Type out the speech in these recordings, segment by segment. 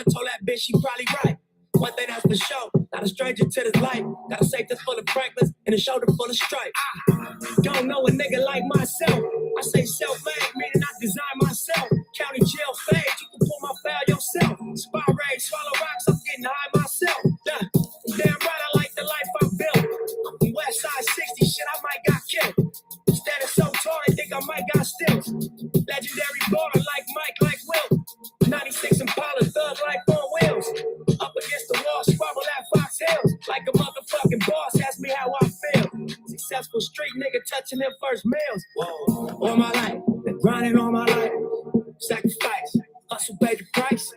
I told that bitch she probably right. One thing that's for sure, not a stranger to this life. Got a safe that's full of Franklins and a shoulder full of stripes. Don't know a nigga like myself. I say self-made, meaning I design myself. County jail fade, you can pull my foul yourself. Spy raid, swallow rocks, I'm getting high myself. Damn right, I like the life I built. I'm from West Side 60, shit, I might got killed. Standing so tall, they think I might got stills. Legendary baller like Mike, like Will. 96 Impala, thug like four wheels. Up against the wall, squabble at Fox Hills. Like a motherfucking boss, ask me how I feel. Successful street nigga touching them first meals. Whoa. All my life, been grinding all my life. Sacrifice, hustle pay the price.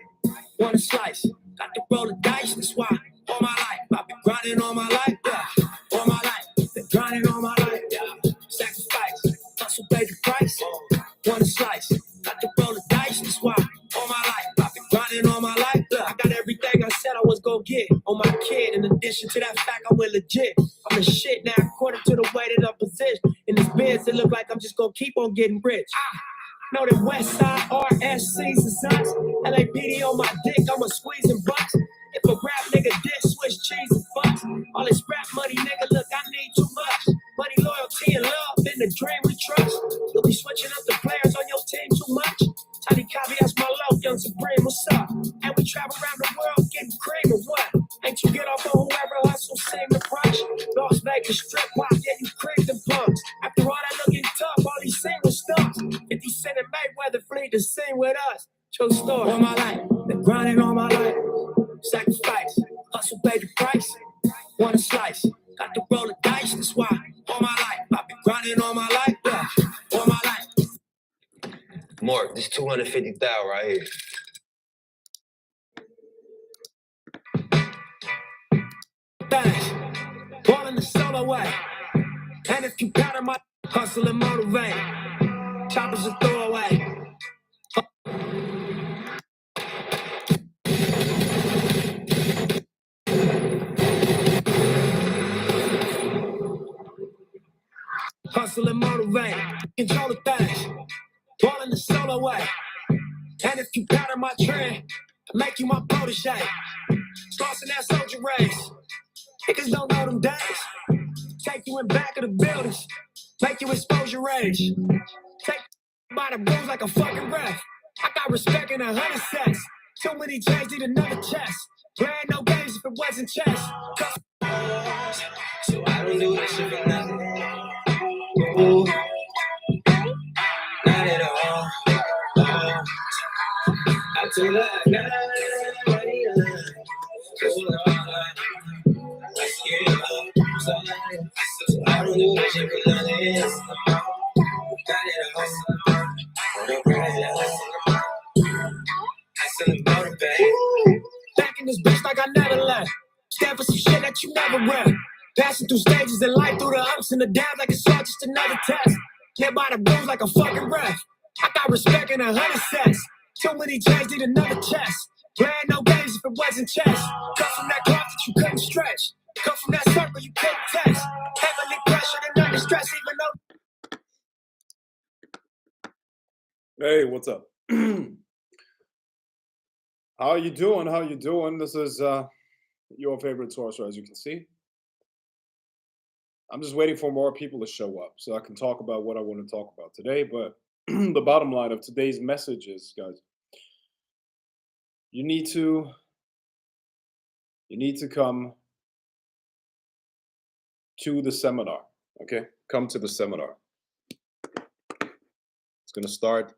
Want a slice, got to roll the dice, that's why. All my life, I've been grinding all my life, yeah. All my life, been grinding all my life, yeah. Sacrifice, hustle pay the price. Want a slice, got to roll the dice, that's why. All my life, I've been grinding all my life, yeah. I got everything I said I was gonna get on my kid. In addition to that fact, I went legit. I'm the shit now, according to the way that I'm positioned. In this biz, it look like I'm just gonna keep on getting rich. Know that West Side RSC's is us. LAPD on my dick, I'ma squeeze and bust. If a rap nigga did switch cheese and fucks, all this rap money, nigga, look, I need too much. Money, loyalty, and love, in the dream we trust. You'll be switching up the players on your team too much. Tiny copy, that's my love, young Supreme, what's up? And we travel around the world getting cream or what? Ain't you get off on whoever hustle, seem to crush? Las Vegas strip pop, yeah, you creep the punks. After all that looking tough, all these single stunts. 50 Cent and Mayweather flee to sing with us. True story. All my life, been grinding all my life. Sacrifice, hustle pay the price. Want a slice, got to roll the dice, that's why. All my life, I've been grinding all my life, yeah. All my life. Mark, this 250,000 right here. Thanks. Ball in the solo way. And if you powder my hustle and motivate, choppers a throwaway. Hustle and motivate, control the things. Ball in the solo way. And if you pattern my trend, I make you my protege. Slossing that soldier race. Niggas don't know them days. Take you in back of the buildings. Make you expose your rage. Take by the rules like a fucking ref. I got respect in 100 sets. Too many J's need another chest. Playing no games if it wasn't chess. So I don't do this shit for nothing. Ooh, not at all. I told her I got it. So I don't do this shit for nothing. Got it all. I send the motor back. Back in this bitch like I never left. Stand for some shit that you never read. Passing through stages in life, through the ups and the downs like it's all just another test. Live by the rules like a fucking ref. I got respect in 100 sets. Too many J's need another chest. Playing no games if it wasn't chess. Come from that cloth that you couldn't stretch. Come from that circle you couldn't test. Heavily pressured and under stress even though. Hey, what's up? How you doing? How you doing? This is your favorite sorcerer, as you can see. I'm just waiting for more people to show up so I can talk about what I want to talk about today. But the bottom line of today's message is, guys, you need to come to the seminar. Okay, come to the seminar. It's gonna start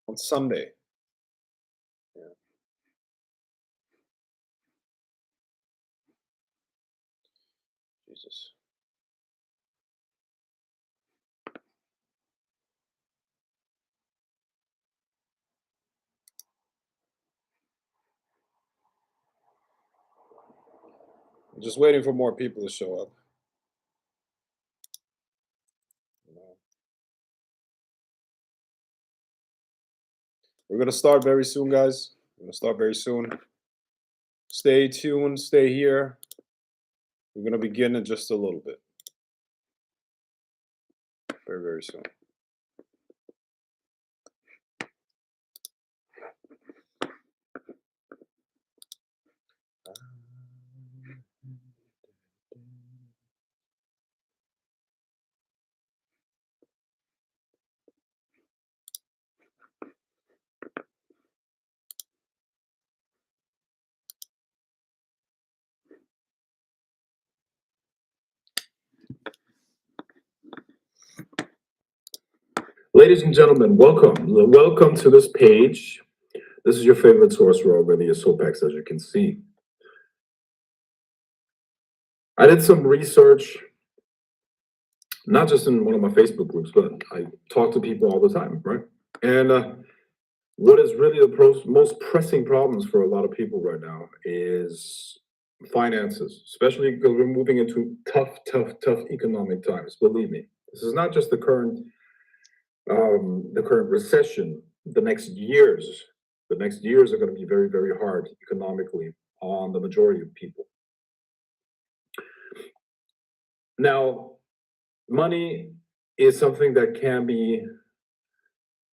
on Sunday. Yeah. Jesus. I'm just waiting for more people to show up. We're gonna start very soon, guys. We're gonna start very soon. Stay tuned, stay here. We're gonna begin in just a little bit. Very, very soon. Ladies and gentlemen, welcome. Welcome to this page. This is your favorite source for over the SOPEX, as you can see. I did some research, not just in one of my Facebook groups, but I talk to people all the time, right? And what is really the most pressing problems for a lot of people right now is finances, especially because we're moving into tough economic times. Believe me, this is not just the current recession. The next years are going to be very, very hard economically on the majority of people. Now, money is something that can be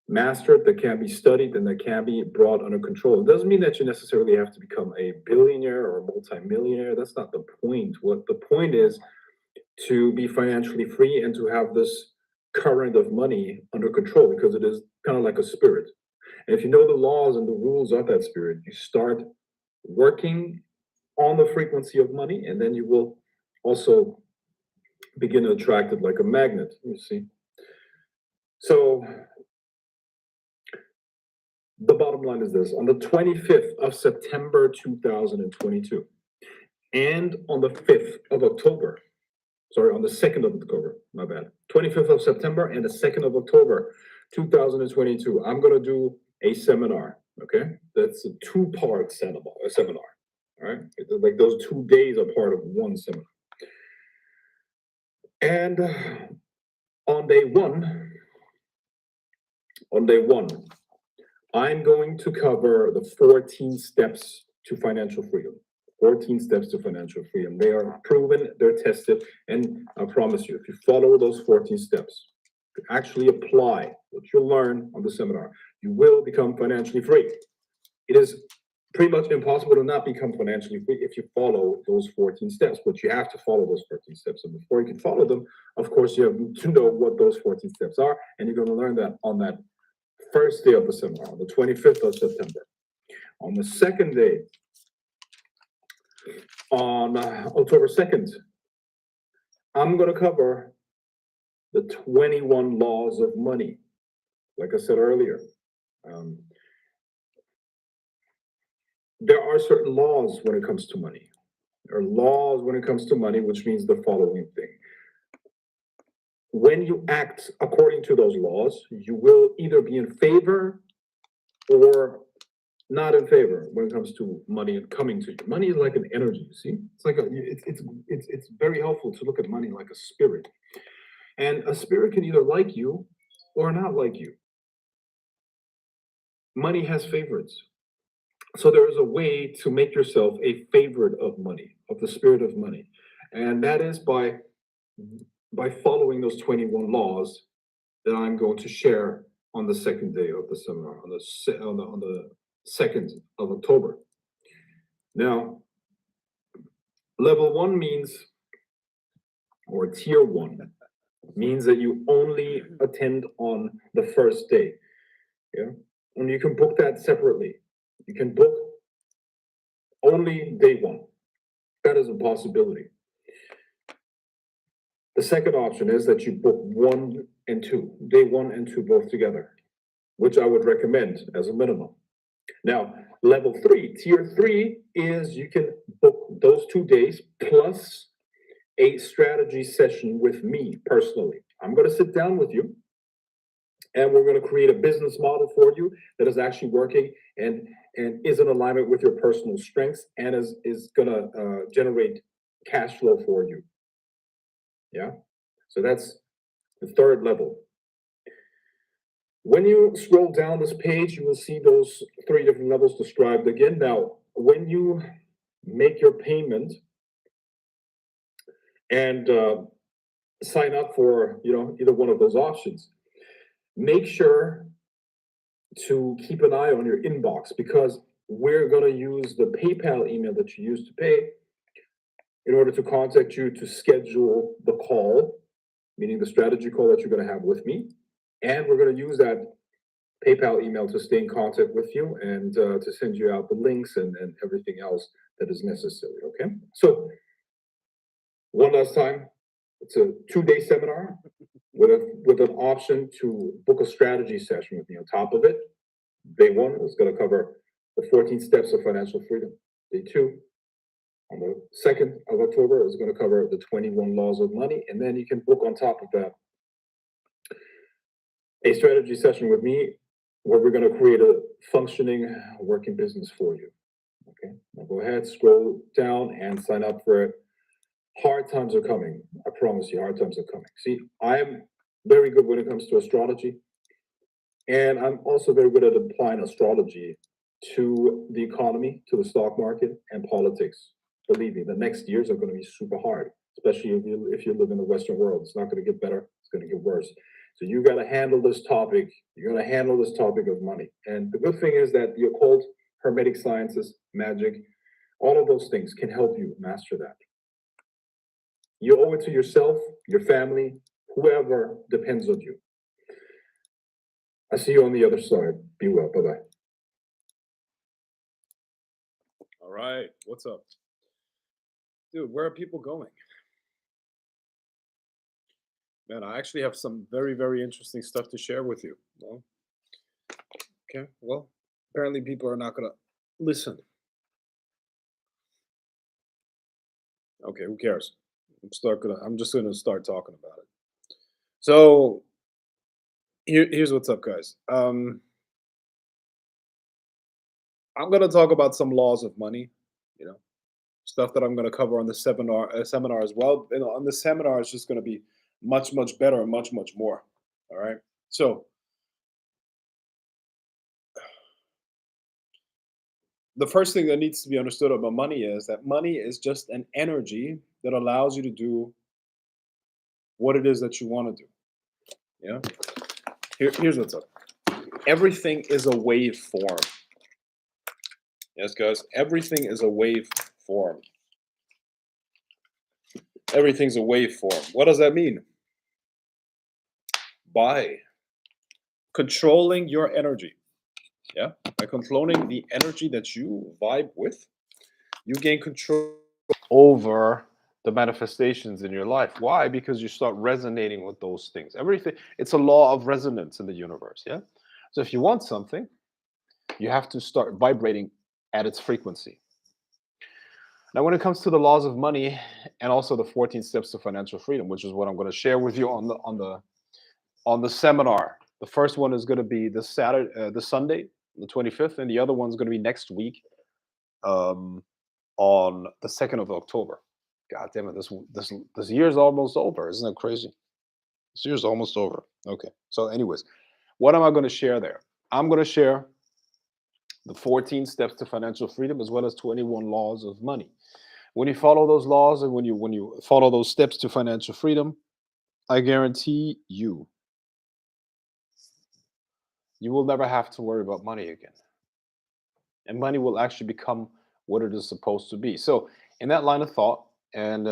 mastered, that can be studied, and that can be brought under control. It doesn't mean that you necessarily have to become a billionaire or a multimillionaire. That's not the point. What the point is to be financially free and to have this current of money under control, because it is kind of like a spirit. And if you know the laws and the rules of that spirit, you start working on the frequency of money, and then you will also begin to attract it like a magnet, you see. So the bottom line is this: on the 25th of September 2022 and on the 5th of October, on the 2nd of October, my bad, 25th of September and the 2nd of October 2022, I'm going to do a seminar, okay? That's a two-part seminar, all right? Like those 2 days are part of one seminar. And on day one, I'm going to cover the 14 steps to financial freedom. 14 steps to financial freedom. They are proven, they're tested, and I promise you, if you follow those 14 steps, if you actually apply what you learn on the seminar, you will become financially free. It is pretty much impossible to not become financially free if you follow those 14 steps, but you have to follow those 14 steps. And before you can follow them, of course, you have to know what those 14 steps are, and you're going to learn that on that first day of the seminar, on the 25th of September. On the second day, on October 2nd, I'm going to cover the 21 laws of money. Like I said earlier, there are certain laws when it comes to money. There are laws when it comes to money, which means the following thing. When you act according to those laws, you will either be in favor or not in favor when it comes to money and coming to you. Money is like an energy, you see? It's like it's very helpful to look at money like a spirit. And a spirit can either like you or not like you. Money has favorites. So there is a way to make yourself a favorite of money, of the spirit of money. And that is by following those 21 laws that I'm going to share on the second day of the seminar, on the 2nd of October. Now, level 1 means, or tier 1, means that you only attend on the first day. Yeah, and you can book that separately. You can book only day 1. That is a possibility. The second option is that you book 1 and 2, day 1 and 2 both together, which I would recommend as a minimum. Now, level 3, tier 3 is you can book those 2 days plus a strategy session with me personally. I'm going to sit down with you and we're going to create a business model for you that is actually working and is in alignment with your personal strengths and is going to generate cash flow for you. Yeah, so that's the third level. When you scroll down this page, you will see those 3 different levels described again. Now, when you make your payment and sign up for either one of those options, make sure to keep an eye on your inbox, because we're going to use the PayPal email that you used to pay in order to contact you to schedule the call, meaning the strategy call that you're going to have with me. And we're going to use that PayPal email to stay in contact with you and to send you out the links and everything else that is necessary, okay? So, one last time, it's a 2-day seminar. with an option to book a strategy session with me on top of it. Day 1 is going to cover the 14 steps of financial freedom. Day 2, on the 2nd of October, is going to cover the 21 laws of money. And then you can book on top of that a strategy session with me where we're going to create a functioning working business for you. Okay, now go ahead, scroll down and sign up for it. Hard times are coming. I promise you, hard times are coming. See, I'm very good when it comes to astrology. And I'm also very good at applying astrology to the economy, to the stock market, and politics. Believe me, the next years are going to be super hard, especially if you live in the Western world. It's not going to get better, it's going to get worse. So you got to handle this topic. You're going to handle this topic of money. And the good thing is that the occult, hermetic sciences, magic, all of those things can help you master that. You owe it to yourself, your family, whoever depends on you. I see you on the other side. Be well. Bye-bye. All right. What's up? Dude, where are people going? Man, I actually have some very, very interesting stuff to share with you. Well, okay. Well, apparently people are not going to listen. Okay, who cares? I'm just gonna start talking about it. So here's what's up, guys. I'm gonna talk about some laws of money, you know, stuff that I'm gonna cover on the seminar as well. And on the seminar, it's just gonna be much, much better and much, much more. All right. So the first thing that needs to be understood about money is that money is just an energy that allows you to do what it is that you want to do. Yeah. Here's what's up. Everything is a waveform. Yes, guys, everything is a waveform. Everything's a waveform. What does that mean? By controlling your energy, yeah, by controlling the energy that you vibe with, you gain control over the manifestations in your life. Why? Because you start resonating with those things. Everything, it's a law of resonance in the universe, yeah? So if you want something, you have to start vibrating at its frequency. Now, when it comes to the laws of money and also the 14 steps to financial freedom, which is what I'm going to share with you on the seminar. The first one is going to be the Sunday, the 25th, and the other one's going to be next week, on the 2nd of October. God damn it! This year's almost over. Isn't that crazy? This year's almost over. Okay. So, anyways, what am I going to share there? I'm going to share the 14 steps to financial freedom as well as 21 laws of money. When you follow those laws and when you follow those steps to financial freedom, I guarantee you will never have to worry about money again. And money will actually become what it is supposed to be. So, in that line of thought, and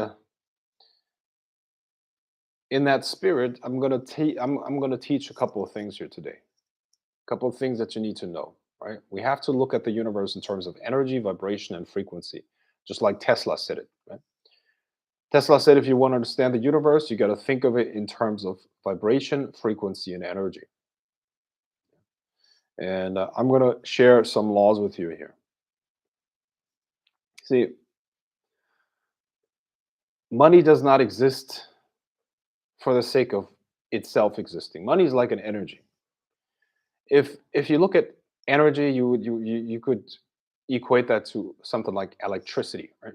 in that spirit, I'm gonna teach a couple of things here today. A couple of things that you need to know. Right? We have to look at the universe in terms of energy, vibration, and frequency, just like Tesla said it. Right? Tesla said, if you want to understand the universe, you got to think of it in terms of vibration, frequency, and energy. And I'm going to share some laws with you here. See, money does not exist for the sake of itself existing. Money is like an energy. If you look at energy, you could equate that to something like electricity, right?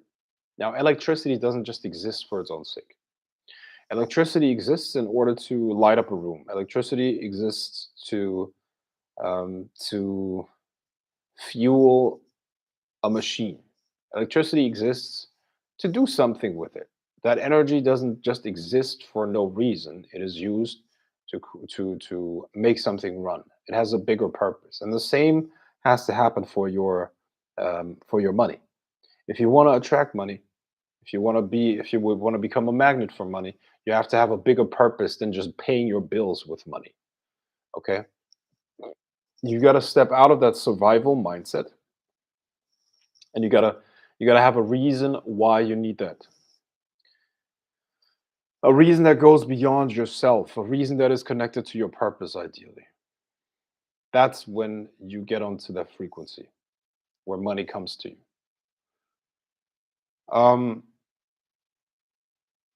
Now, electricity doesn't just exist for its own sake. Electricity exists in order to light up a room. Electricity exists to fuel a machine. Electricity exists to do something with it. That energy doesn't just exist for no reason. It is used to make something run. It has a bigger purpose, and the same has to happen for your money. If you want to attract money, if you want to become a magnet for money, you have to have a bigger purpose than just paying your bills with money. Okay, you got to step out of that survival mindset, and you gotta have a reason why you need that. a reason that goes beyond yourself, a reason that is connected to your purpose, ideally. That's when you get onto that frequency where money comes to you. Um,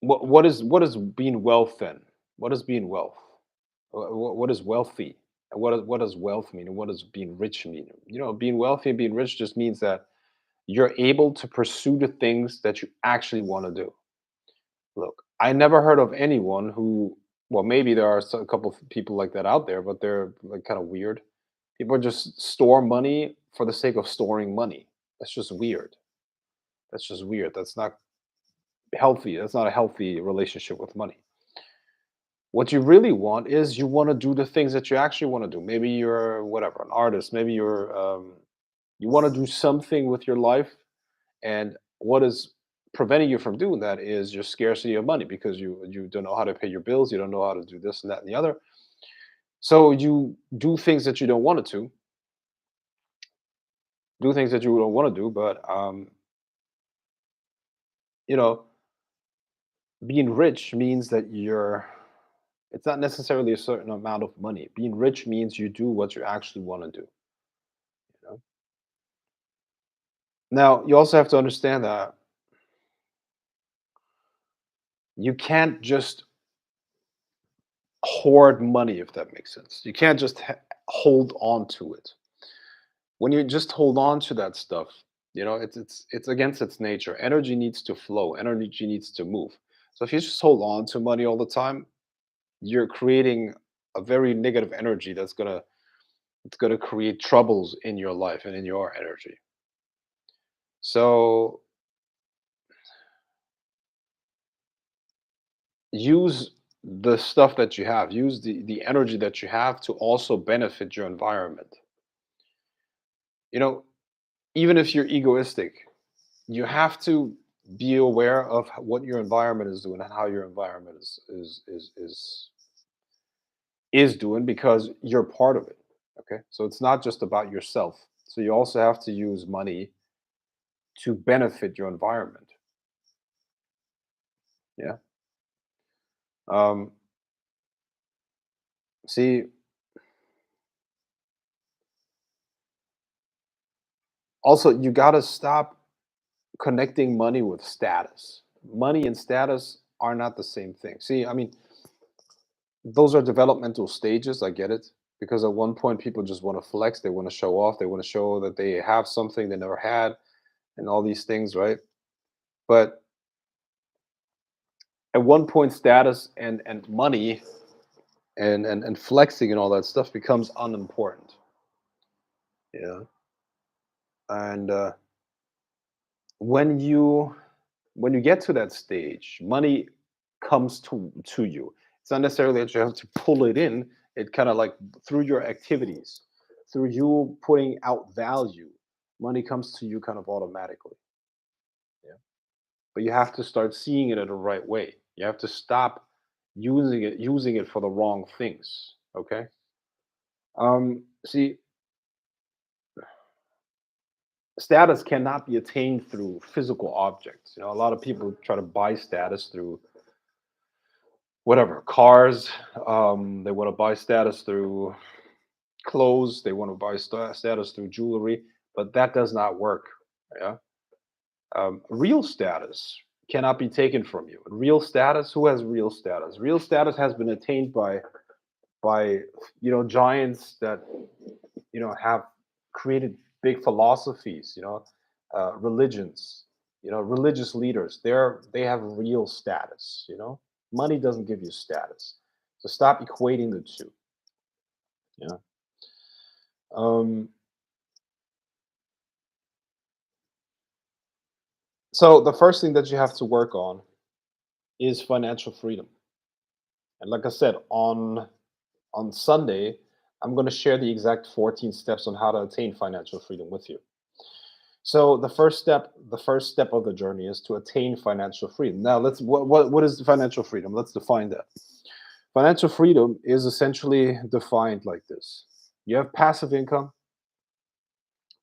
what is being wealth then? What is being wealth? What is wealthy? And what does wealth mean? And what does being rich mean? Being wealthy and being rich just means that you're able to pursue the things that you actually want to do. Look, I never heard of anyone who, well, maybe there are a couple of people like that out there, but they're like kind of weird. People just store money for the sake of storing money. That's just weird. That's just weird. That's not healthy. That's not a healthy relationship with money. What you really want is you want to do the things that you actually want to do. Maybe you're whatever, an artist. Maybe you want to do something with your life, and what is preventing you from doing that is your scarcity of money because you don't know how to pay your bills. You don't know how to do this and that and the other. So you do things that you don't want to do things that you don't want to do, but you know, being rich means that it's not necessarily a certain amount of money. Being rich means you do what you actually want to do. You know? Now, you also have to understand that you can't just hoard money, if that makes sense. You can't just hold on to it. When you just hold on to that stuff, it's against its nature. Energy needs to flow. Energy needs to move. So if you just hold on to money all the time, you're creating a very negative energy that's gonna create troubles in your life and in your energy. So use the stuff that you have, use the energy that you have to also benefit your environment. You know, even if you're egoistic, you have to be aware of what your environment is doing and how your environment is doing because you're part of it. Okay, so it's not just about yourself. So you also have to use money to benefit your environment. Yeah. Um, See, also you gotta stop connecting money with status. Money and status are not the same thing. See, I mean, those are developmental stages. I get it. Because at one point, people just want to flex. They want to show off. They want to show that they have something they never had and all these things, right? But at one point, status and money and flexing and all that stuff becomes unimportant. Yeah. And when you when you get to that stage, money comes to you. It's not necessarily that you have to pull it in. It kind of like through your activities, through you putting out value, money comes to you kind of automatically. Yeah. But you have to start seeing it in the right way. You have to stop using it for the wrong things. Okay. See, status cannot be attained through physical objects. A lot of people try to buy status through whatever cars. They want to buy status through clothes. They want to buy status through jewelry, but that does not work. Yeah. Real status cannot be taken from you. Real status. Who has real status? Real status has been attained by giants that have created big philosophies. Religions. Religious leaders. They have real status. Money doesn't give you status. So stop equating the two. Yeah. Um, so the first thing that you have to work on is financial freedom. And like I said, on Sunday, I'm going to share the exact 14 steps on how to attain financial freedom with you. So the first step of the journey is to attain financial freedom. Now, what is the financial freedom? Let's define that. Financial freedom is essentially defined like this. You have passive income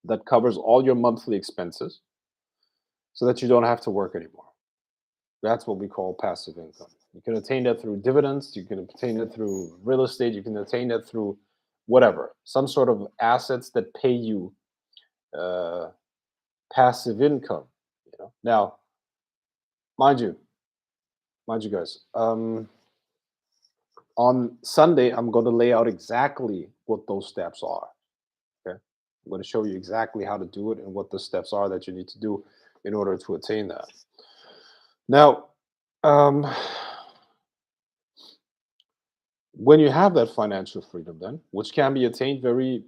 that covers all your monthly expenses so that you don't have to work anymore. That's what we call passive income. You can attain that through dividends. You can attain it through real estate. You can attain that through whatever, some sort of assets that pay you uh, passive income. Now, mind you, guys. On Sunday, I'm going to lay out exactly what those steps are. Okay, I'm going to show you exactly how to do it and what the steps are that you need to do in order to attain that. Now, um, when you have that financial freedom, then which can be attained very,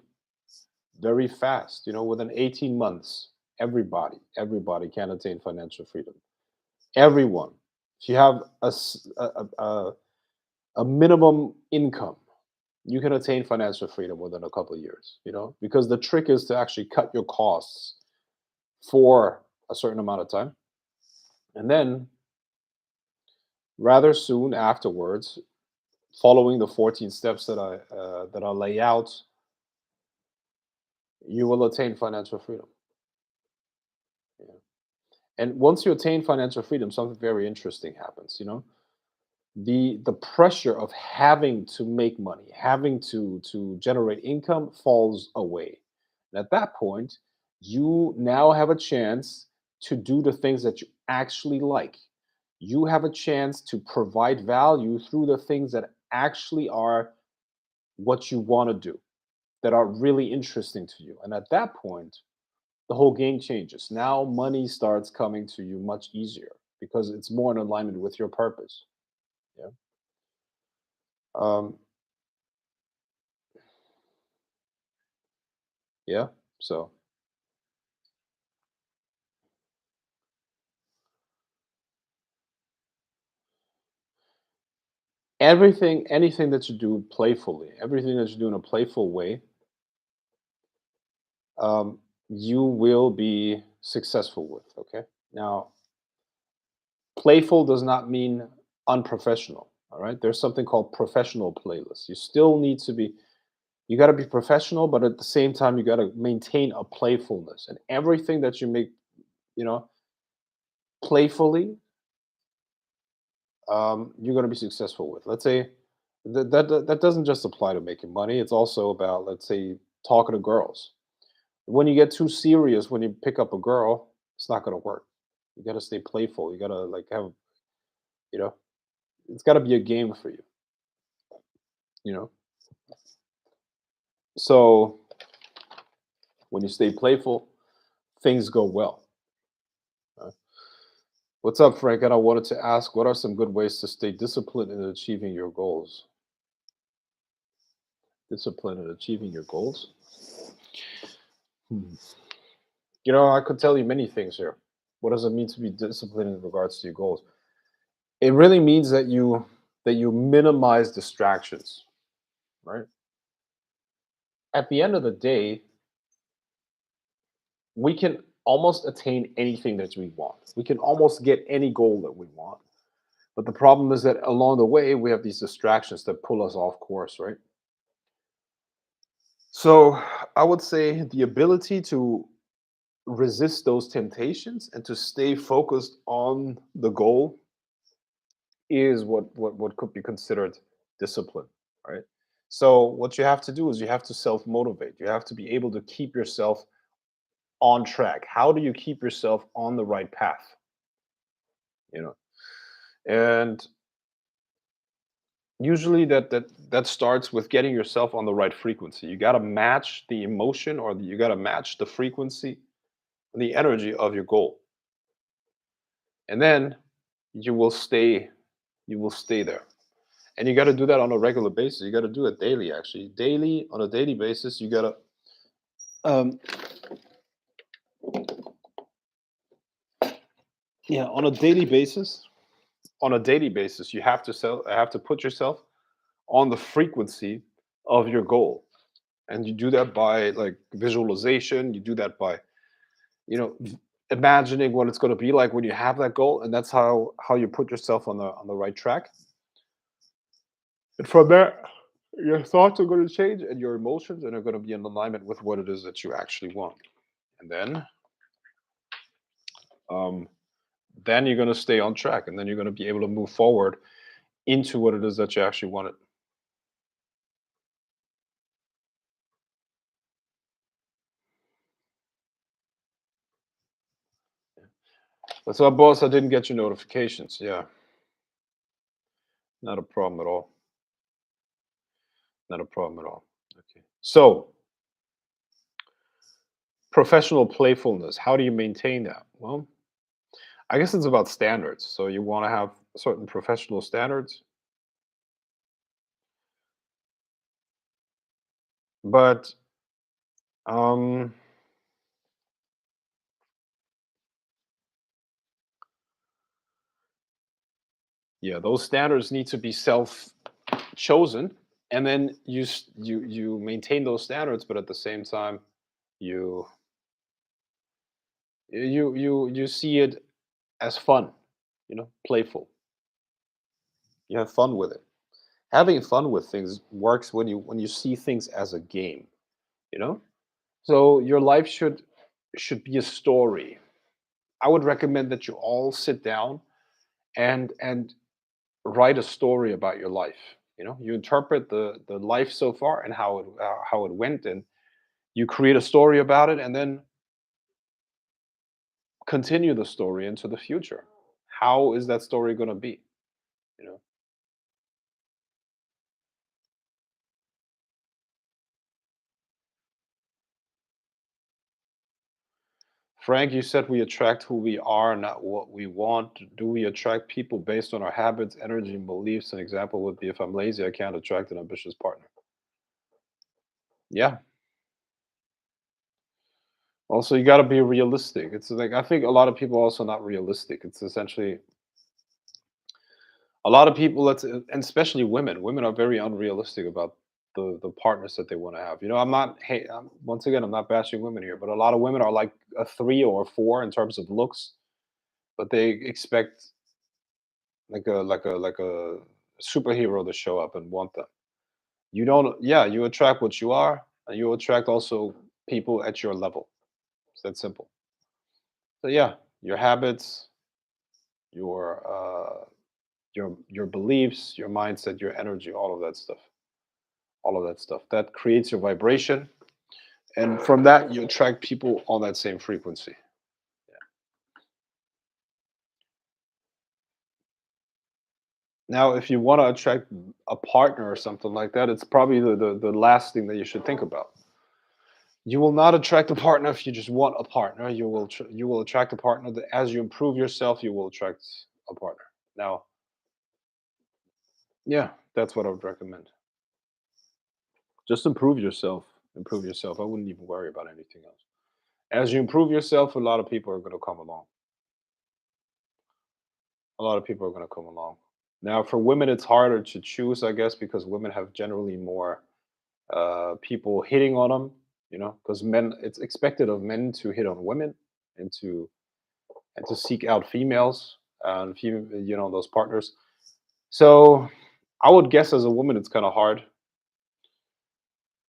very fast, within 18 months, everybody can attain financial freedom. Everyone. If you have a minimum income, you can attain financial freedom within a couple of years, because the trick is to actually cut your costs for a certain amount of time. And then rather soon afterwards, following the 14 steps that I lay out, you will attain financial freedom. Yeah. And once you attain financial freedom, something very interesting happens, the pressure of having to make money, having to generate income falls away. And at that point, you now have a chance to do the things that you actually like. You have a chance to provide value through the things that actually are what you want to do, that are really interesting to you. And at that point, the whole game changes. Now money starts coming to you much easier because it's more in alignment with your purpose. Yeah. Um, yeah. So anything that you do playfully, everything that you do in a playful way, um, you will be successful with. Okay. Now, playful does not mean unprofessional. All right. There's something called professional playlists. You still need to be, you got to be professional, but at the same time, you got to maintain a playfulness. And everything that you make, you know, playfully, you're going to be successful with. Let's say that doesn't just apply to making money. It's also about, let's say, talking to girls. When you get too serious, when you pick up a girl, it's not going to work. You got to stay playful. You got to like have, you know, it's got to be a game for you. You know. So when you stay playful, things go well. Uh, What's up, Frank? And I wanted to ask, what are some good ways to stay disciplined in achieving your goals? Disciplined in achieving your goals? Hmm. I could tell you many things here. What does it mean to be disciplined in regards to your goals? It really means that you minimize distractions, right? At the end of the day, we can almost attain anything that we want. We can almost get any goal that we want. But the problem is that along the way, we have these distractions that pull us off course, right? So I would say the ability to resist those temptations and to stay focused on the goal is what could be considered discipline, right? So what you have to do is you have to self motivate. You have to be able to keep yourself on track. How do you keep yourself on the right path? You know, and usually that starts with getting yourself on the right frequency. You got to match the emotion, or you got to match the frequency, the energy of your goal, and then you will stay there. And you got to do that on a regular basis. You got to do it daily, actually. On a daily basis, you got to um yeah, on a daily basis, you have to put yourself on the frequency of your goal. And you do that by like visualization, you do that by, imagining what it's going to be like when you have that goal, and that's how you put yourself on the right track. And from there, your thoughts are going to change and your emotions, and are going to be in alignment with what it is that you actually want. And um, then you're going to stay on track, and then you're going to be able to move forward into what it is that you actually wanted. That's our boss. I didn't get your notifications. Yeah, not a problem at all. Not a problem at all. Okay. So, professional playfulness. How do you maintain that? Well, I guess it's about standards. So you want to have certain professional standards, but um, yeah, those standards need to be self chosen, and then you maintain those standards, but at the same time you you see it as fun, playful. You have fun with it. Having fun with things works when you see things as a game, you know. So your life should be a story. I would recommend that you all sit down and write a story about your life. You interpret the life so far and how it went, and you create a story about it, and then continue the story into the future. How is that story going to be? You know, Frank, you said we attract who we are, not what we want. Do we attract people based on our habits, energy, and beliefs? An example would be if I'm lazy, I can't attract an ambitious partner. Yeah. Also, you got to be realistic. It's like I think a lot of people are also not realistic. It's essentially a lot of people. And especially women. Women are very unrealistic about the partners that they want to have. I'm not. Hey, once again, I'm not bashing women here, but a lot of women are like a 3 or 4 in terms of looks, but they expect like a superhero to show up and want them. You don't. Yeah, you attract what you are, and you attract also people at your level. It's that simple. So yeah, your habits, your your beliefs, your mindset, your energy, all of that stuff. That creates your vibration, and from that you attract people on that same frequency. Now, if you want to attract a partner or something like that, it's probably the last thing that you should think about. You will not attract a partner if you just want a partner. You will attract a partner that as you improve yourself, you will attract a partner. Now, yeah, that's what I would recommend. Just improve yourself. Improve yourself. I wouldn't even worry about anything else. As you improve yourself, a lot of people are going to come along. A lot of people are going to come along. Now, for women, it's harder to choose, I guess, because women have generally more people hitting on them. Because men, it's expected of men to hit on women and to seek out females and those partners. So, I would guess as a woman, it's kind of hard.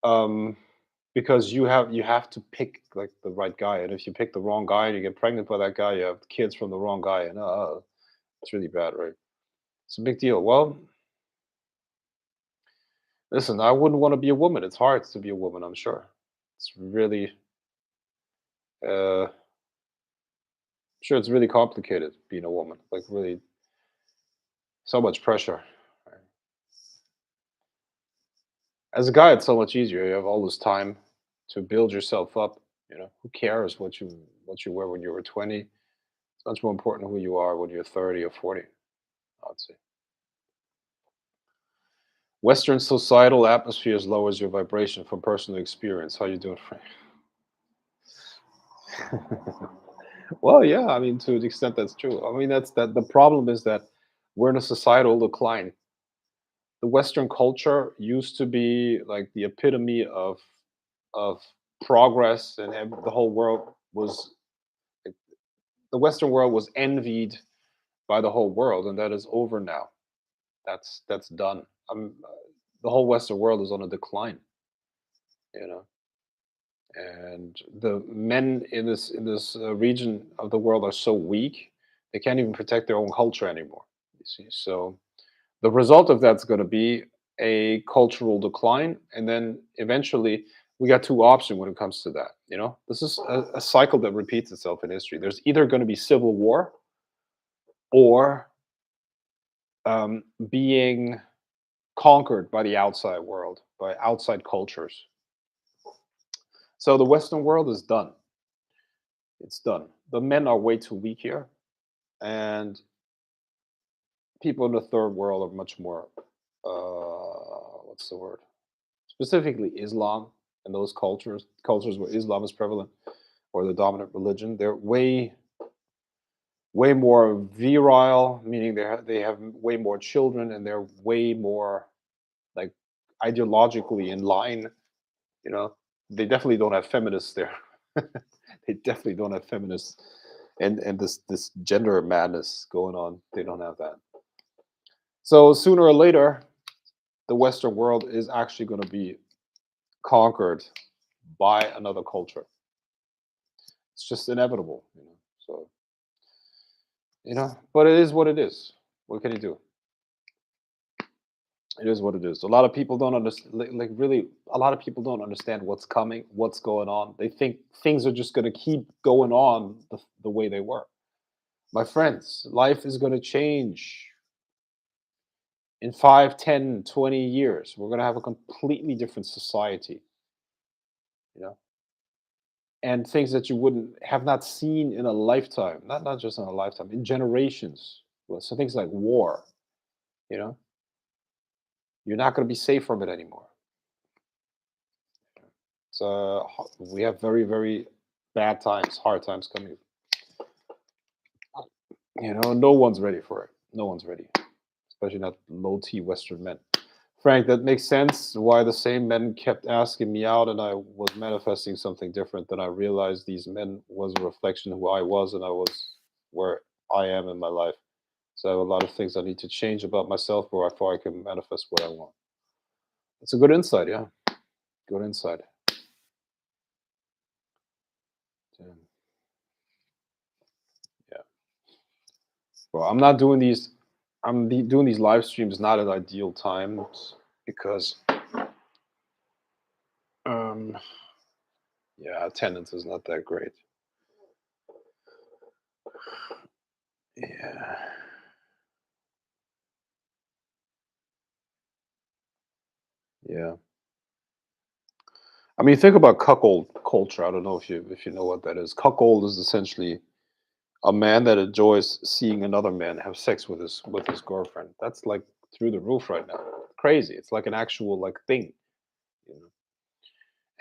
Um, because you have to pick like the right guy, and if you pick the wrong guy and you get pregnant by that guy, you have kids from the wrong guy, and it's really bad, right? It's a big deal. Well, listen, I wouldn't want to be a woman. It's hard to be a woman, I'm sure. It's really sure it's really complicated being a woman, like really so much pressure, right? As a guy, it's so much easier. You have all this time to build yourself up. Who cares what you were when you were 20? It's much more important who you are when you're 30 or 40, I'd say. Western societal atmospheres lowers your vibration from personal experience. How you doing, Frank? Well, yeah, I mean, to the extent that's true. I mean, that's that. The problem is that we're in a societal decline. The Western culture used to be like the epitome of progress, and the whole world was the Western world was envied by the whole world, and that is over now. That's done. The whole Western world is on a decline. You know, and the men in this region of the world are so weak they can't even protect their own culture anymore. You see, so The result of that's going to be a cultural decline, and then eventually we got two options when it comes to that. This is a cycle that repeats itself in history. There's either going to be civil war or being conquered by the outside world, by outside cultures. So the Western world is done. It's done. The men are way too weak here, and people in the third world are much more. What's the word? Specifically, Islam and those cultures where Islam is prevalent or the dominant religion. They're way more virile, meaning they have way more children, and they're way more like ideologically in line. You know, they definitely don't have feminists there. They definitely don't have feminists, and this gender madness going on. They don't have that. So sooner or later, the Western world is actually going to be conquered by another culture. It's just inevitable. So but it is what it is. What can you do? It is what it is. A lot of people don't understand. Like really, a lot of people don't understand what's coming, what's going on. They think things are just going to keep going on the way they were. My friends, life is going to change in 5, 10, 20 years. We're going to have a completely different society, you know, and things that you wouldn't have not seen in a lifetime, not just in a lifetime, in generations. Well, so things like war, you know, you're not going to be safe from it anymore. So we have very, very bad times, hard times coming. No one's ready for it. No one's ready, especially not low T Western men. Frank, that makes sense. Why the same men kept asking me out, and I was manifesting something different. Then I realized these men was a reflection of who I was, and I was where I am in my life. So I have a lot of things I need to change about myself before I can manifest what I want. It's a good insight, yeah. Good insight. Damn. Yeah. Well, I'm not doing these. Doing these live streams not at ideal times because, um, yeah, attendance is not that great. Yeah. Yeah. I mean, think about cuckold culture. I don't know if you know what that is. Cuckold is essentially a man that enjoys seeing another man have sex with his girlfriend. That's like through the roof right now. Crazy. It's like an actual like thing. You know?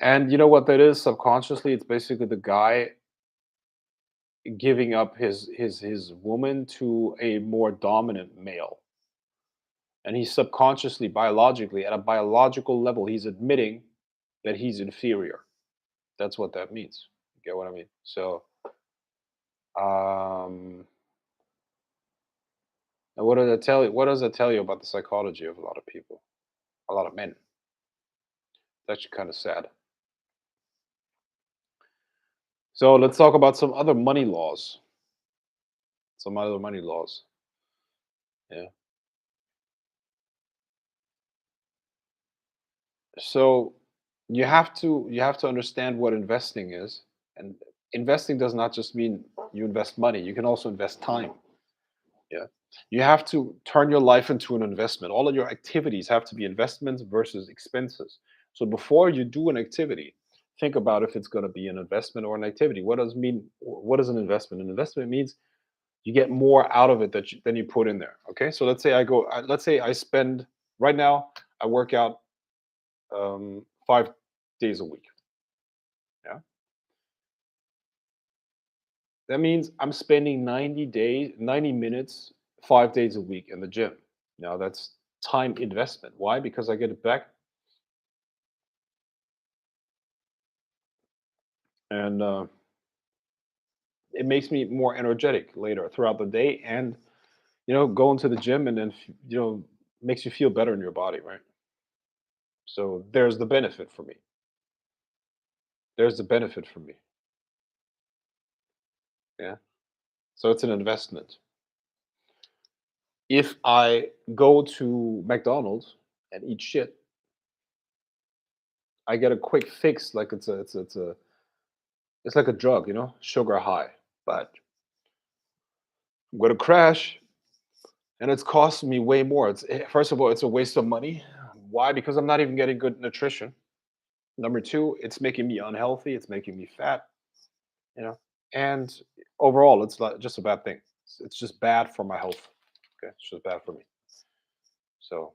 And you know what that is? Subconsciously, it's basically the guy giving up his woman to a more dominant male. And he's subconsciously, biologically, at a biological level, he's admitting that he's inferior. That's what that means. You get what I mean? So, um, and what does that tell you? What does that tell you about the psychology of a lot of people, a lot of men? It's actually kind of sad. So let's talk about some other money laws. Some other money laws. Yeah. So you have to understand what investing is, and investing does not just mean you invest money. You can also invest time. Yeah. You have to turn your life into an investment. All of your activities have to be investments versus expenses. So before you do an activity, think about if it's going to be an investment or an activity. What does mean? What is an investment? An investment means you get more out of it than you put in there. Okay. So let's say I spend right now. I work out 5 days a week. Yeah. That means I'm spending 90 minutes, 5 days a week in the gym. Now that's time investment. Why? Because I get it back, and it makes me more energetic later throughout the day, and going to the gym and then makes you feel better in your body, right? So there's the benefit for me. There's the benefit for me. Yeah. So it's an investment. If I go to McDonald's and eat shit, I get a quick fix. Like it's like a drug, sugar high. But I'm gonna crash, and it's costing me way more. First of all, it's a waste of money. Why? Because I'm not even getting good nutrition. Number two, it's making me unhealthy. It's making me fat. You know, and overall, it's not just a bad thing. It's just bad for my health. Okay, it's just bad for me. So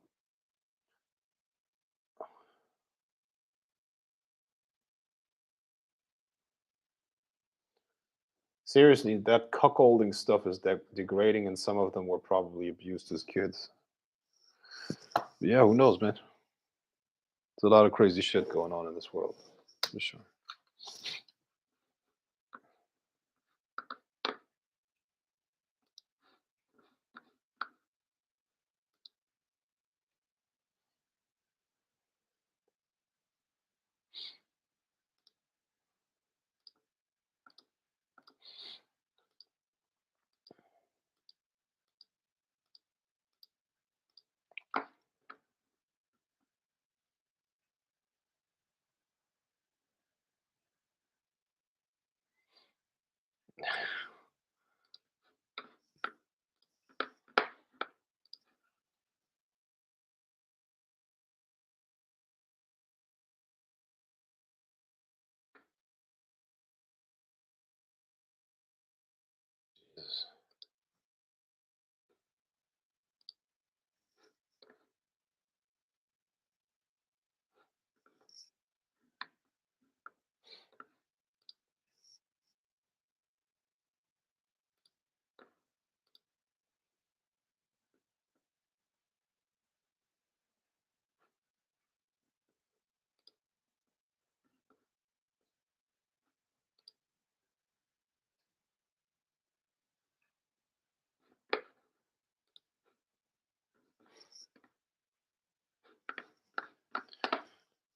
seriously, that cuckolding stuff is degrading, and some of them were probably abused as kids. Yeah, who knows, man? There's a lot of crazy shit going on in this world, for sure.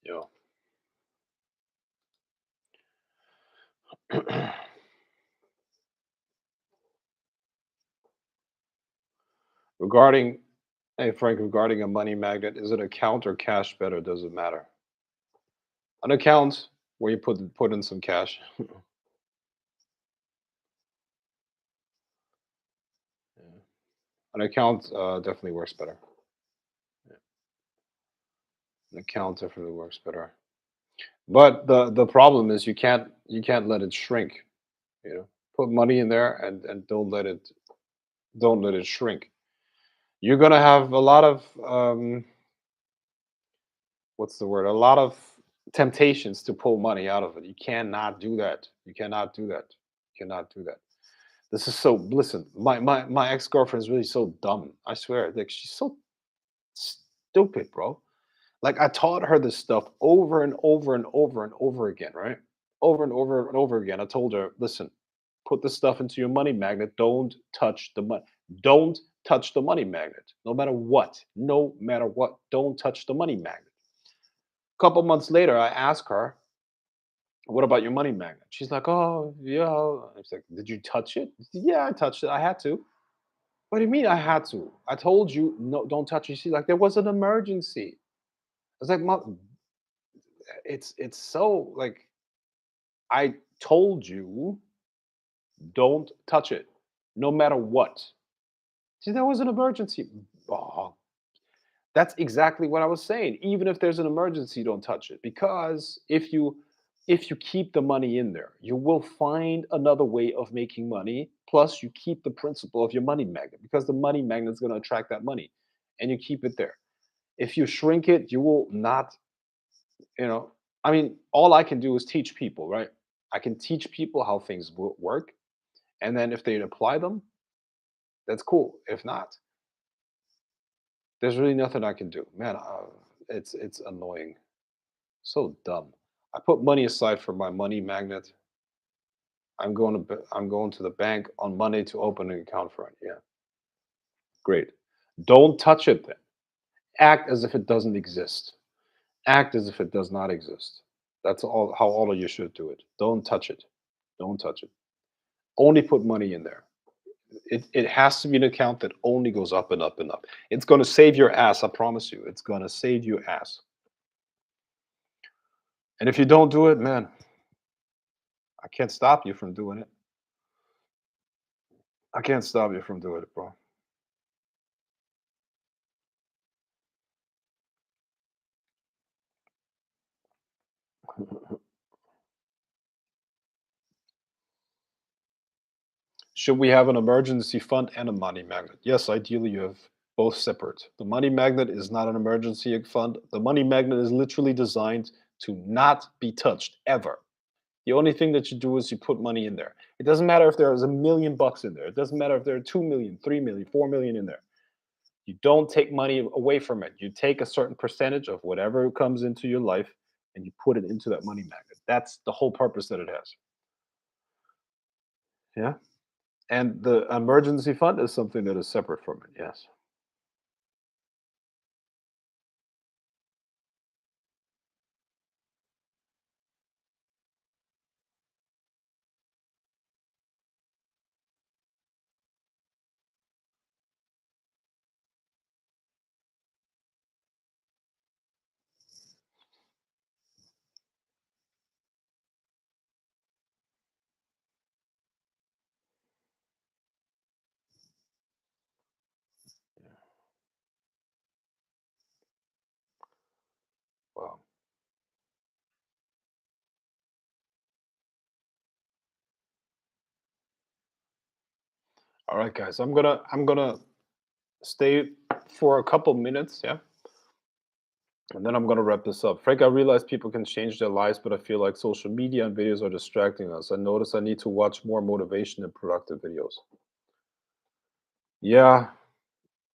Yo. regarding, hey Frank, regarding a money magnet, is it account or cash better? Does it matter? An account where you put in some cash. Yeah. An account definitely works better. Yeah. An account definitely works better. But the problem is you can't let it shrink. Put money in there and don't let it shrink. You're gonna have a lot of what's the word? A lot of temptations to pull money out of it. You cannot do that. You cannot do that. You cannot do that. This is so. Listen, my ex girlfriend is really so dumb. I swear, like she's so stupid, bro. Like I taught her this stuff over and over and over and over again, right? Over and over and over again. I told her, listen, put the stuff into your money magnet. Don't touch the money. Don't touch the money magnet. No matter what. No matter what. Don't touch the money magnet. A couple months later, I asked her, what about your money magnet? She's like, oh, yeah. I was like, did you touch it? Yeah, I touched it. I had to. What do you mean I had to? I told you, no, don't touch it. She's like, there was an emergency. I was like, Mom, it's so like I told you, don't touch it, no matter what. See, there was an emergency. Oh, that's exactly what I was saying. Even if there's an emergency, don't touch it. Because if you keep the money in there, you will find another way of making money. Plus, you keep the principle of your money magnet because the money magnet is going to attract that money, and you keep it there. If you shrink it, you will not. You know, I mean, all I can do is teach people, right? I can teach people how things work, and then if they apply them, that's cool. If not, there's really nothing I can do. Man, it's annoying. So dumb. I put money aside for my money magnet. I'm going to the bank on Monday to open an account for it. Yeah, great. Don't touch it then. Act as if it doesn't exist. Act as if it does not exist. That's all how all of you should do it. Don't touch it. Don't touch it. Only put money in there. It has to be an account that only goes up and up and up. It's going to save your ass. I promise you. It's going to save you ass. And if you don't do it, man, I can't stop you from doing it. I can't stop you from doing it, bro. Should we have an emergency fund and a money magnet? Yes, ideally you have both separate. The money magnet is not an emergency fund. The money magnet is literally designed to not be touched ever. The only thing that you do is you put money in there. It doesn't matter if there is $1,000,000 in there. It doesn't matter if there are 2,000,000, 3,000,000, 4,000,000 in there. You don't take money away from it. You take a certain percentage of whatever comes into your life and you put it into that money magnet. That's the whole purpose that it has. Yeah. And the emergency fund is something that is separate from it. Yes. Wow. All right, guys. I'm gonna stay for a couple minutes, yeah, and then I'm gonna wrap this up. Frank, I realize people can change their lives, but I feel like social media and videos are distracting us. I notice I need to watch more motivation and productive videos. Yeah,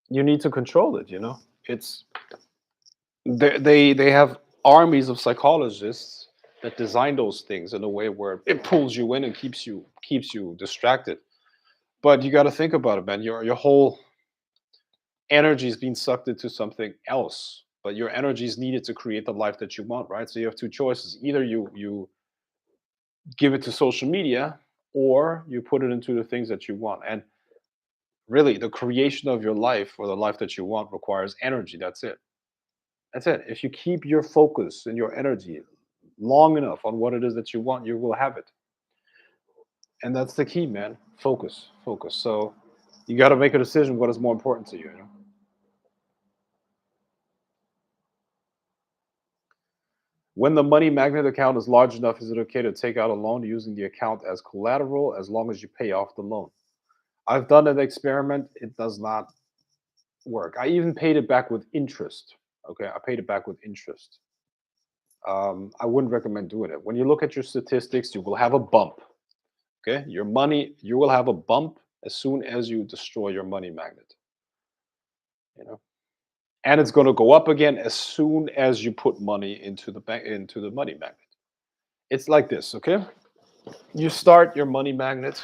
you need to control it. It's they have armies of psychologists that design those things in a way where it pulls you in and keeps you distracted. But you got to think about it, man. Your whole energy is being sucked into something else. But your energy is needed to create the life that you want, right? So you have two choices. Either you give it to social media, or you put it into the things that you want. And really, the creation of your life or the life that you want requires energy. That's it. That's it. If you keep your focus and your energy long enough on what it is that you want, you will have it. And that's the key, man. Focus, focus. So you got to make a decision what is more important to you. When the money magnet account is large enough, is it okay to take out a loan using the account as collateral as long as you pay off the loan? I've done an experiment. It does not work. I even paid it back with interest. Okay. I paid it back with interest. I wouldn't recommend doing it. When you look at your statistics, you will have a bump. Okay. Your money, you will have a bump as soon as you destroy your money magnet. You know, and it's going to go up again as soon as you put money into the bank, into the money magnet. It's like this. Okay. You start your money magnet.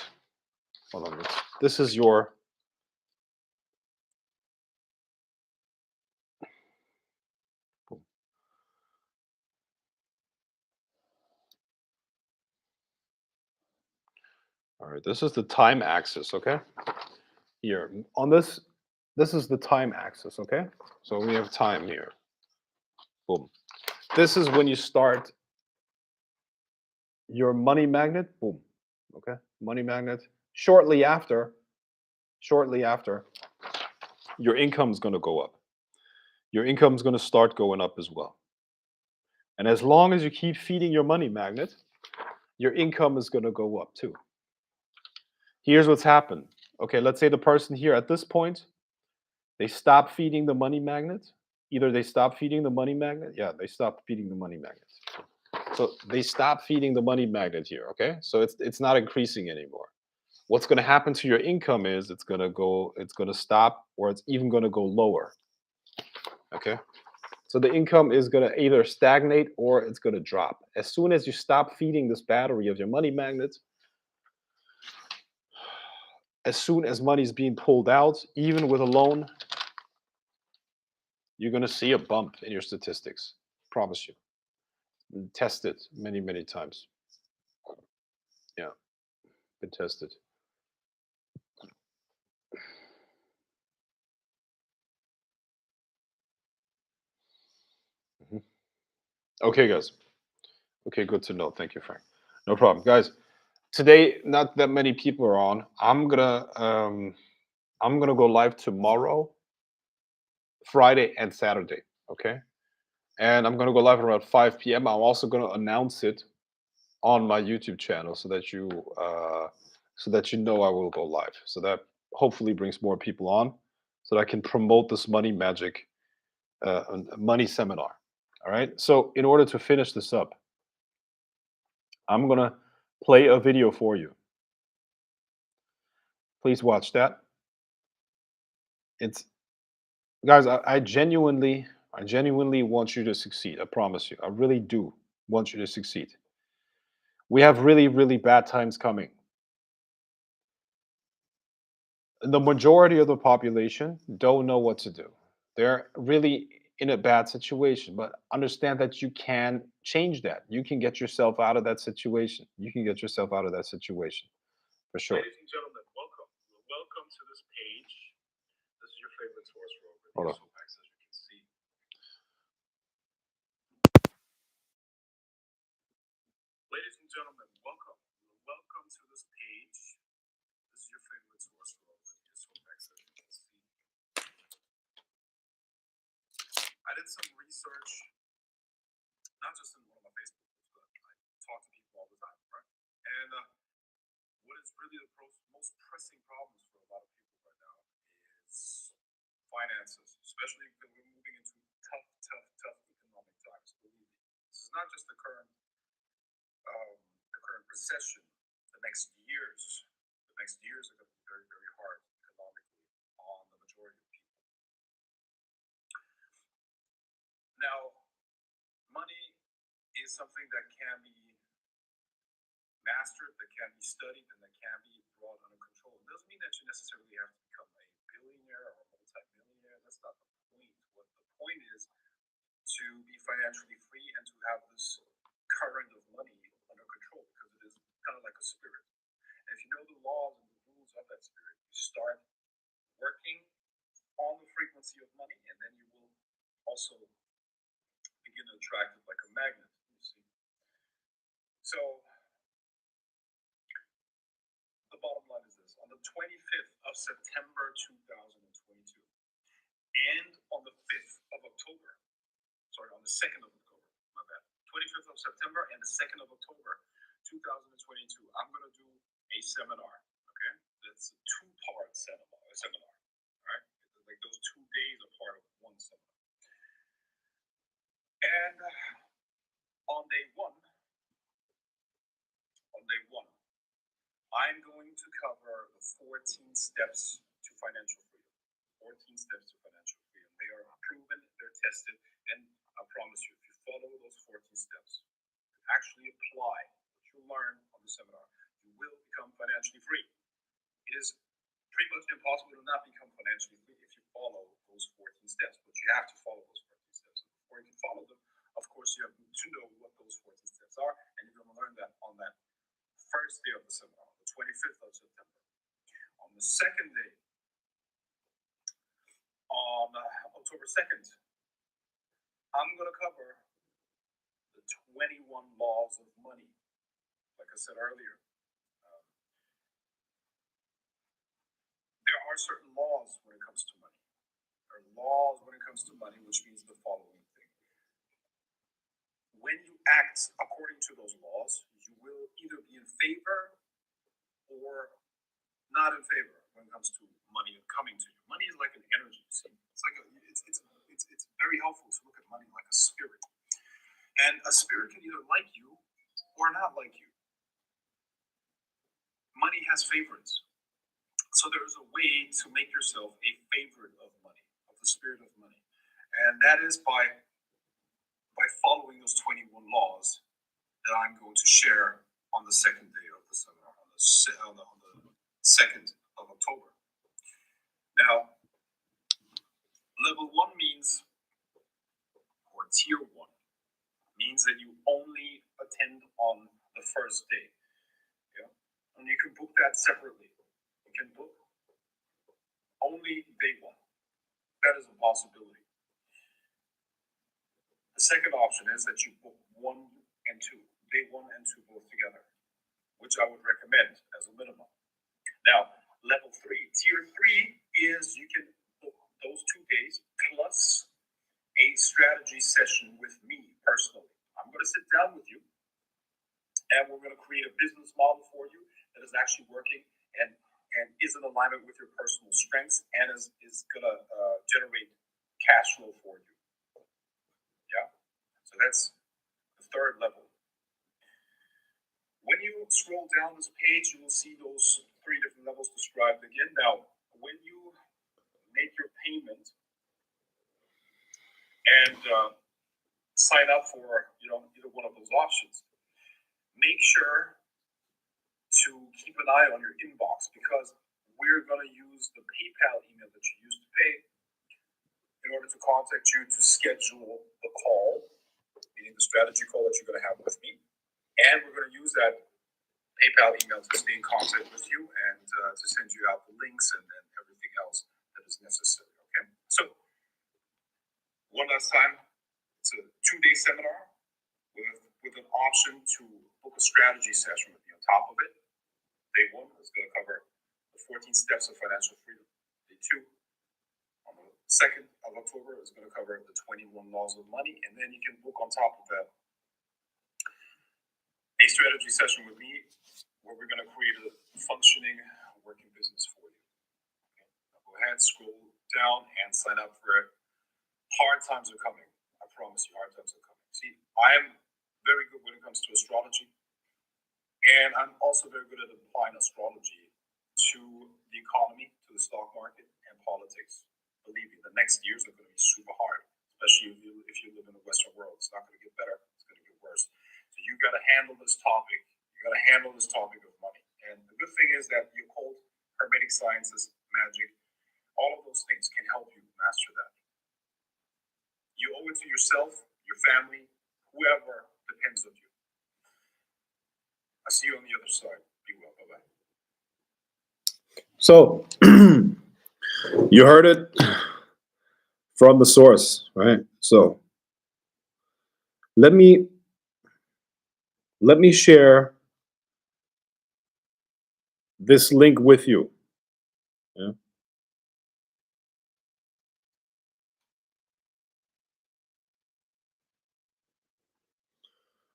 Hold on. This is your. All right. This is the time axis. Okay. Here on this. This is the time axis. Okay. So we have time here. Boom. This is when you start your money magnet. Boom. Okay. Money magnet. Shortly after, your income is going to go up. Your income is going to start going up as well. And as long as you keep feeding your money magnet, your income is going to go up too. Here's what's happened. Okay, let's say the person here at this point, they stop feeding the money magnet. Either they stop feeding the money magnet. Yeah, they stopped feeding the money magnet. So they stop feeding the money magnet here. Okay, so it's not increasing anymore. What's going to happen to your income is it's going to stop, or it's even going to go lower. Okay, so the income is going to either stagnate or it's going to drop. As soon as you stop feeding this battery of your money magnet, as soon as money is being pulled out, even with a loan, you're going to see a bump in your statistics. Promise you. Test it many, many times. Yeah, been tested. Okay, guys. Okay, good to know. Thank you, Frank. No problem, guys. Today, not that many people are on. I'm gonna go live tomorrow, Friday, and Saturday. Okay, and I'm gonna go live around 5 p.m. I'm also gonna announce it on my YouTube channel so that you know I will go live. So that hopefully brings more people on, so that I can promote this money magic money seminar. All right. So in order to finish this up, I'm gonna play a video for you. Please watch that. It's guys, I genuinely want you to succeed. I promise you. I really do want you to succeed. We have really, really bad times coming. The majority of the population don't know what to do. They're really in a bad situation, but understand that you can change that. You can get yourself out of that situation. You can get yourself out of that situation for sure. Ladies and gentlemen, welcome. Welcome to this page. This is your favorite source for Hold on. so as you can see. Ladies and gentlemen, welcome. Welcome to this page. This is your favorite source for so as you can see. I did some research, not just in one of my Facebook groups, but I talk to people all the time, right? And what is really the most pressing problems for a lot of people right now is finances, especially when we're moving into tough economic times. Believe me, this is not just the current recession. The next years are going to be very, very hard economically on the majority of people. Now, money is something that can be mastered, that can be studied, and that can be brought under control. It doesn't mean that you necessarily have to become a billionaire or a multi-millionaire. That's not the point. What the point is to be financially free and to have this current of money under control, because it is kind of like a spirit. And if you know the laws and the rules of that spirit, you start working on the frequency of money, and then you will also begin to attract it like a magnet, you see. So the bottom line is this: on the 25th of September 2022 and on the 5th of October, on the 2nd of October, my bad, 25th of September and the 2nd of October 2022, I'm going to do a seminar, okay? That's a two-part seminar, all right? Like those 2 days are part of one seminar. And on day one, I'm going to cover the 14 steps to financial freedom. 14 steps to financial freedom. They are proven, they're tested, and I promise you, if you follow those 14 steps, actually apply what you learn on the seminar, you will become financially free. It is pretty much impossible to not become financially free if you follow those 14 steps, but you have to follow those 14 steps. And before you can follow them, of course, you have to know what those 14 steps are, and you're going to learn that on that first day of the seminar, the 25th of September. On the second day, on October 2nd, I'm going to cover the 21 laws of money. Like I said earlier, there are certain laws when it comes to money. There are laws when it comes to money, which means the following thing. When you act according to those laws, you will either be in favor or not in favor when it comes to money coming to you. Money is like an energy. See? It's very helpful to look at money like a spirit. And a spirit can either like you or not like you. Money has favorites. So there is a way to make yourself a favorite of money, of the spirit of money. And that is by following those 21 laws that I'm going to share on the second day of the seminar, on the 2nd of October. Now, level 1 means, or tier 1, means that you only attend on the first day. Yeah? And you can book that separately. You can book only day 1. That is a possibility. The second option is that you book 1 and 2, day 1 and 2 both together, which I would recommend as a minimum. Now, level 3, tier 3 is you can book those 2 days plus a strategy session with me personally. I'm going to sit down with you and we're going to create a business model for you that is actually working and is in alignment with your personal strengths and is going to generate cash flow for you. Yeah. So that's the third level. When you scroll down this page, you will see those 3 different levels described again. Now, when you make your payment and sign up for either one of those options, make sure to keep an eye on your inbox because we're going to use the PayPal email that you used to pay in order to contact you to schedule the call, meaning the strategy call that you're going to have with me. And we're going to use that PayPal email to stay in contact with you and to send you out the links and everything else that is necessary. Okay. So, one last time, it's a 2-day seminar with an option to book a strategy session with me on top of it. Day 1 is going to cover the 14 steps of financial freedom. Day 2, on the 2nd of October, is going to cover the 21 laws of money. And then you can book on top of that a strategy session with me where we're going to create a functioning working business for you. Okay. Now go ahead, scroll down and sign up for it. Hard times are coming. I promise you, hard times are coming. See, I am very good when it comes to astrology. And I'm also very good at applying astrology to the economy, to the stock market, and politics. Believe me, the next years are going to be super hard, especially if you live in the Western world. It's not going to get better. It's going to get worse. So you got to handle this topic. You got to handle this topic of money. And the good thing is that your occult, hermetic sciences, magic, all of those things can help you master that. You owe it to yourself, your family, whoever depends on you. I'll see you on the other side. Be well. Bye-bye. So, you heard it from the source, right? So, let me share this link with you. Yeah.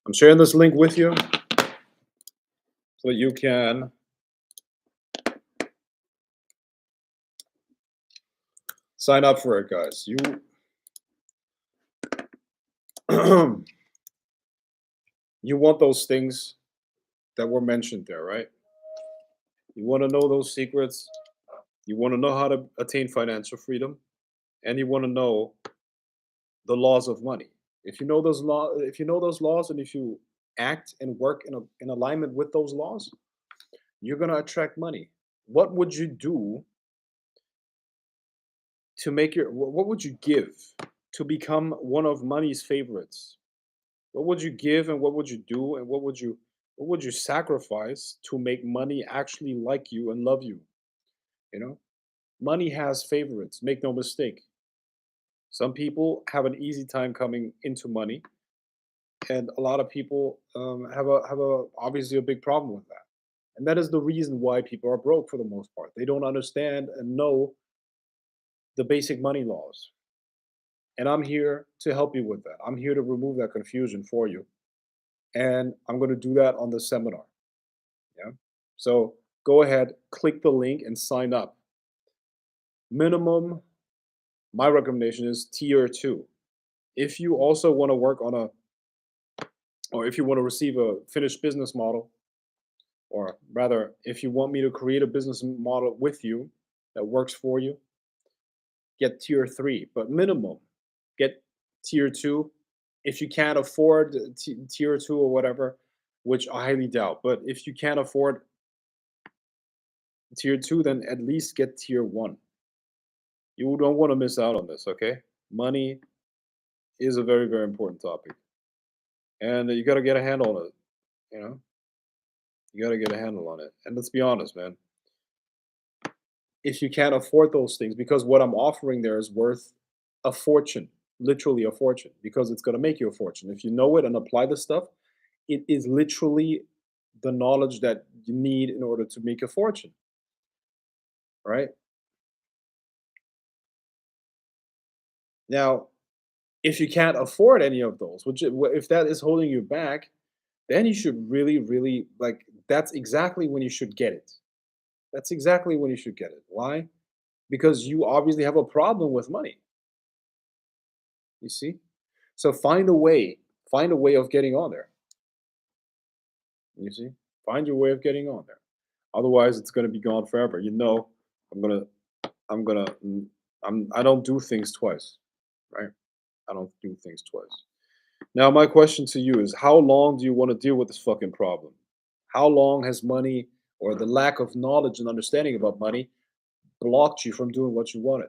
I'm sharing this link with you so that you can sign up for it, guys. You you want those things that were mentioned there, right? You want to know those secrets. You want to know how to attain financial freedom, and you want to know the laws of money. If you know those laws, and if you act and work in alignment with those laws, you're gonna attract money. What would you do to make what would you give to become one of money's favorites? What would you give and what would you do and what would you sacrifice to make money actually like you and love you? You know, money has favorites, make no mistake. Some people have an easy time coming into money, and a lot of people have a obviously a big problem with that. And that is the reason why people are broke for the most part. They don't understand and know the basic money laws. And I'm here to help you with that. I'm here to remove that confusion for you. And I'm going to do that on the seminar. Yeah. So go ahead, click the link and sign up. Minimum, my recommendation is tier 2. If you also want to work on or if you want to receive a finished business model, or rather, if you want me to create a business model with you that works for you, get tier 3. But minimum, get tier 2. If you can't afford tier 2 or whatever, which I highly doubt, but if you can't afford tier 2, then at least get tier 1. You don't want to miss out on this, okay? Money is a very, very important topic. And you got to get a handle on it, you know? You got to get a handle on it. And let's be honest, man. If you can't afford those things, because what I'm offering there is worth a fortune. literally a fortune because it's going to make you a fortune. If you know it and apply the stuff, it is literally the knowledge that you need in order to make a fortune, right? Now, if you can't afford any of those, if that is holding you back, then you should really, really like that's exactly when you should get it. That's exactly when you should get it. Why? Because you obviously have a problem with money. You see? So find a way of getting on there. You see? Find your way of getting on there. Otherwise, it's going to be gone forever. You know, I'm going to I'm going to I don't do things twice, right? I don't do things twice. Now, my question to you is how long do you want to deal with this fucking problem? How long has money or the lack of knowledge and understanding about money blocked you from doing what you wanted?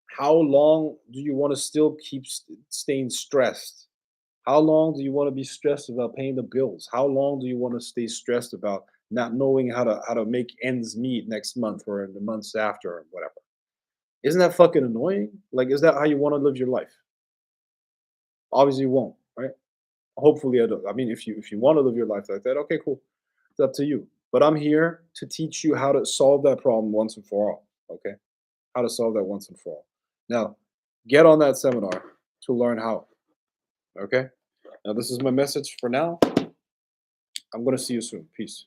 How long do you want to still keep staying stressed? How long do you want to be stressed about paying the bills? How long do you want to stay stressed about not knowing how to make ends meet next month or in the months after or whatever? Isn't that fucking annoying? Like, is that how you want to live your life? Obviously, you won't, right? Hopefully, I don't. I mean, if you want to live your life like that, okay, cool. It's up to you. But I'm here to teach you how to solve that problem once and for all. Okay, how to solve that once and for all. Now, get on that seminar to learn how. Okay. Now, this is my message for now. I'm gonna see you soon. Peace.